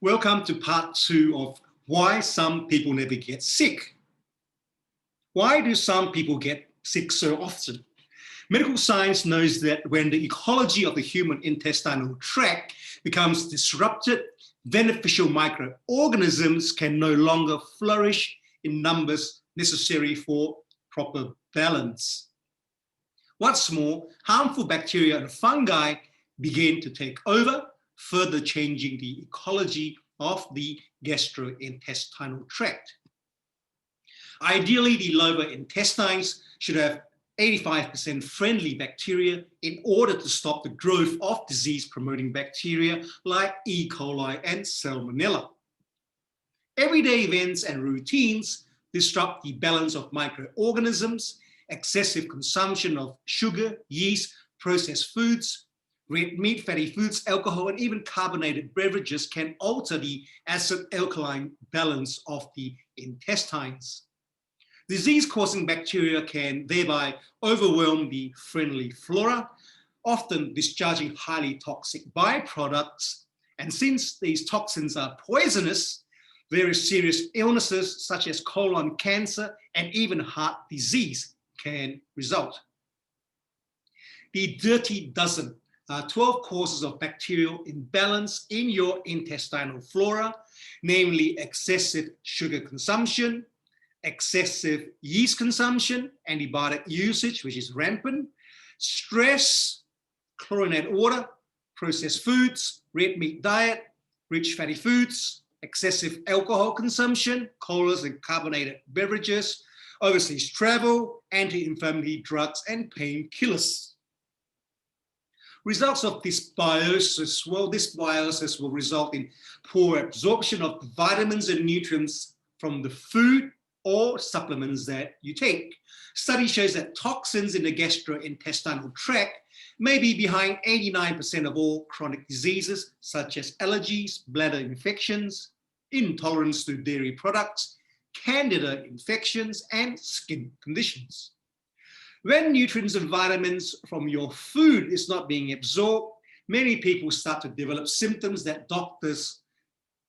Welcome to part 2 of why some people never get sick. Why do some people get sick so often? Medical science knows that when the ecology of the human intestinal tract becomes disrupted, beneficial microorganisms can no longer flourish in numbers necessary for proper balance. What's more, harmful bacteria and fungi begin to take over, further changing the ecology of the gastrointestinal tract. Ideally, the lower intestines should have 85% friendly bacteria in order to stop the growth of disease-promoting bacteria like E. coli and Salmonella. Everyday events and routines disrupt the balance of microorganisms. Excessive consumption of sugar, yeast, processed foods, red meat, fatty foods, alcohol, and even carbonated beverages can alter the acid-alkaline balance of the intestines. Disease-causing bacteria can thereby overwhelm the friendly flora, often discharging highly toxic byproducts. And since these toxins are poisonous, very serious illnesses such as colon cancer and even heart disease can result. The dirty dozen are 12 causes of bacterial imbalance in your intestinal flora, namely excessive sugar consumption, excessive yeast consumption, antibiotic usage, which is rampant, stress, chlorinated water, processed foods, red meat diet, rich fatty foods, excessive alcohol consumption, colas and carbonated beverages, overseas travel, anti-inflammatory drugs, and painkillers. Results of dysbiosis, well, dysbiosis will result in poor absorption of the vitamins and nutrients from the food or supplements that you take. Study shows that toxins in the gastrointestinal tract may be behind 89% of all chronic diseases, such as allergies, bladder infections, intolerance to dairy products, candida infections, and skin conditions. When nutrients and vitamins from your food is not being absorbed, many people start to develop symptoms that doctors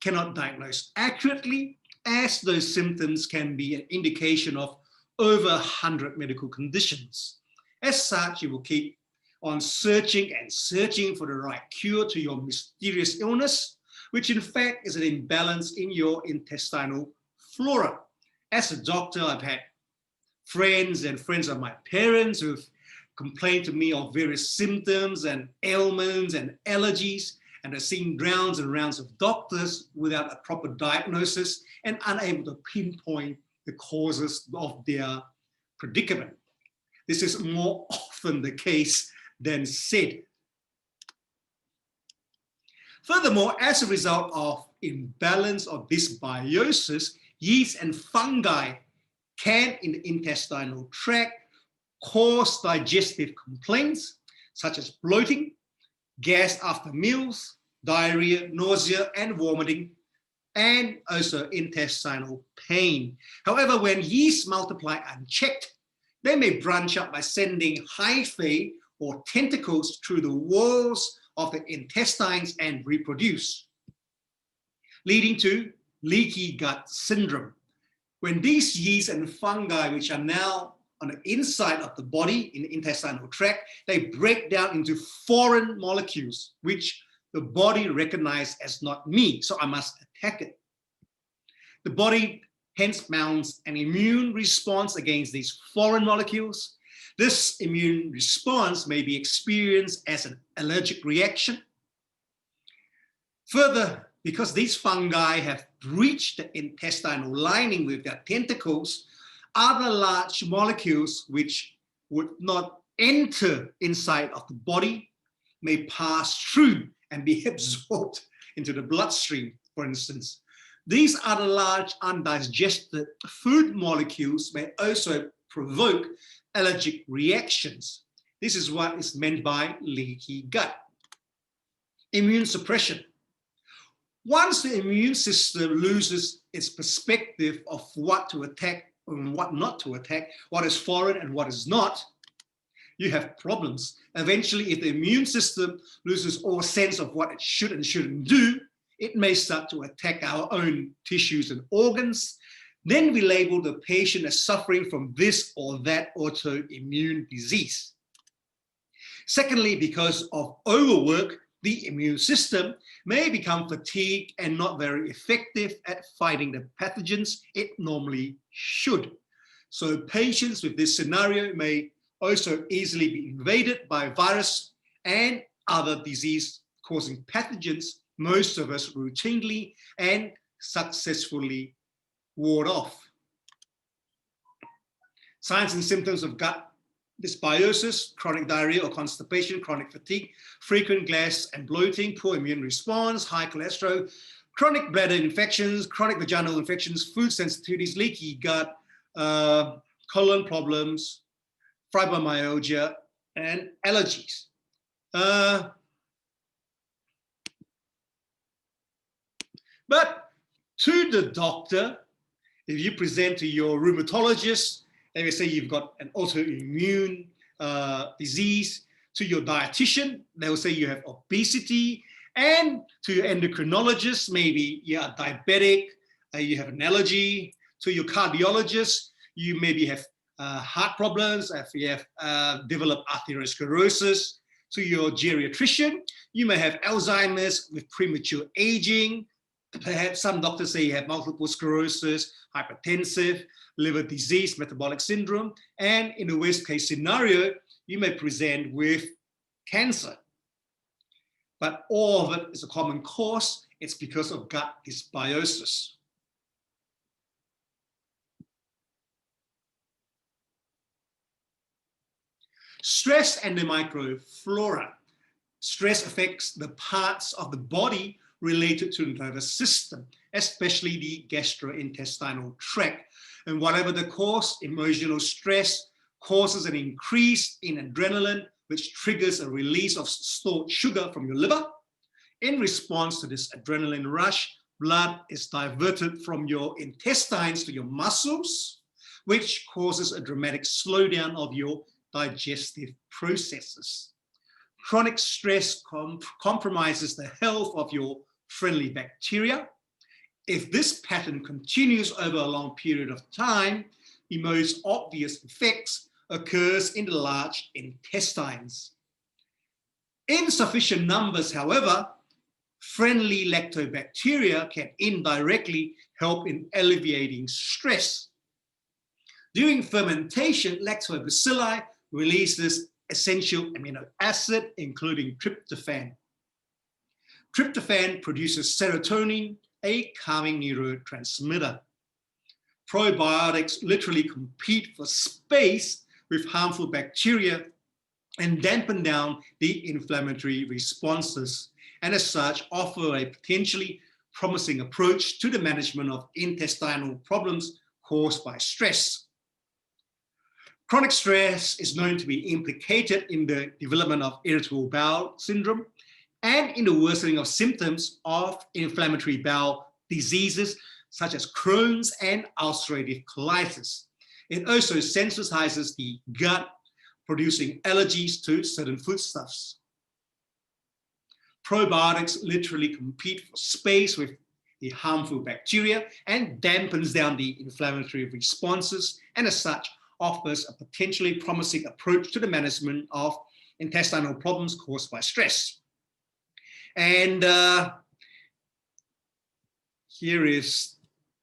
cannot diagnose accurately, as those symptoms can be an indication of over 100 medical conditions. As such, you will keep on searching and searching for the right cure to your mysterious illness, which in fact is an imbalance in your intestinal flora. As a doctor, I've had friends and friends of my parents who've complained to me of various symptoms and ailments and allergies, and have seen rounds and rounds of doctors without a proper diagnosis and unable to pinpoint the causes of their predicament. This is more often the case than said. Furthermore, as a result of imbalance of dysbiosis, yeast and fungi can, in the intestinal tract, cause digestive complaints such as bloating, gas after meals, diarrhea, nausea, and vomiting, and also intestinal pain. However, when yeast multiply unchecked, they may branch out by sending hyphae or tentacles through the walls of the intestines and reproduce, leading to leaky gut syndrome. When these yeast and fungi, which are now on the inside of the body in the intestinal tract, they break down into foreign molecules, which the body recognizes as not me, so I must attack it. The body hence mounts an immune response against these foreign molecules. This immune response may be experienced as an allergic reaction. Further, because these fungi have breached the intestinal lining with their tentacles, other large molecules which would not enter inside of the body may pass through and be absorbed into the bloodstream, for instance. These other large undigested food molecules may also provoke allergic reactions. This is what is meant by leaky gut. Immune suppression. Once the immune system loses its perspective of what to attack and what not to attack, what is foreign and what is not, you have problems. Eventually, if the immune system loses all sense of what it should and shouldn't do, It may start to attack our own tissues and organs. Then we label the patient as suffering from this or that autoimmune disease. Secondly, because of overwork, the immune system may become fatigued and not very effective at fighting the pathogens it normally should. So patients with this scenario may also easily be invaded by virus and other disease-causing pathogens most of us routinely and successfully ward off. Signs and symptoms of gut dysbiosis: chronic diarrhea or constipation, chronic fatigue, frequent gas and bloating, poor immune response, high cholesterol, chronic bladder infections, chronic vaginal infections, food sensitivities, leaky gut, colon problems, fibromyalgia, and allergies. But to the doctor, if you present to your rheumatologist, they will say you've got an autoimmune disease. To your dietitian, they will say you have obesity. And to your endocrinologist, maybe you are diabetic, you have an allergy. To your cardiologist, you maybe have heart problems, if you have developed arteriosclerosis. To your geriatrician, you may have Alzheimer's with premature aging. Perhaps some doctors say you have multiple sclerosis, hypertensive, liver disease, metabolic syndrome, and in the worst case scenario, you may present with cancer. But all of it is a common cause. It's because of gut dysbiosis. Stress and the microflora. Stress affects the parts of the body related to the nervous system, especially the gastrointestinal tract. And whatever the cause, emotional stress causes an increase in adrenaline, which triggers a release of stored sugar from your liver. In response to this adrenaline rush, blood is diverted from your intestines to your muscles, which causes a dramatic slowdown of your digestive processes. Chronic stress compromises the health of your friendly bacteria. If this pattern continues over a long period of time, the most obvious effects occurs in the large intestines. In sufficient numbers, however, friendly lactobacteria can indirectly help in alleviating stress. During fermentation, lactobacilli releases essential amino acid, including tryptophan. Tryptophan produces serotonin, a calming neurotransmitter. Probiotics literally compete for space with harmful bacteria and dampen down the inflammatory responses, and as such offer a potentially promising approach to the management of intestinal problems caused by stress. Chronic stress is known to be implicated in the development of irritable bowel syndrome and in the worsening of symptoms of inflammatory bowel diseases such as Crohn's and ulcerative colitis. It also sensitizes the gut, producing allergies to certain foodstuffs. Probiotics literally compete for space with the harmful bacteria and dampens down the inflammatory responses, and as such offers a potentially promising approach to the management of intestinal problems caused by stress. And here is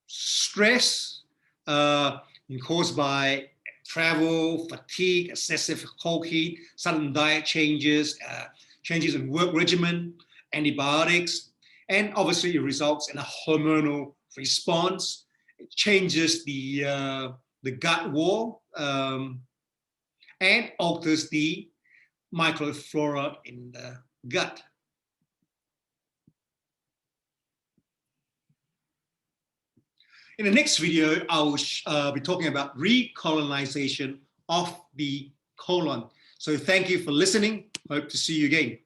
stress caused by travel, fatigue, excessive cold heat, sudden diet changes, changes in work regimen, antibiotics, and obviously it results in a hormonal response. It changes the gut wall and alters the microflora in the gut. In the next video, I will be talking about recolonization of the colon. So thank you for listening. Hope to see you again.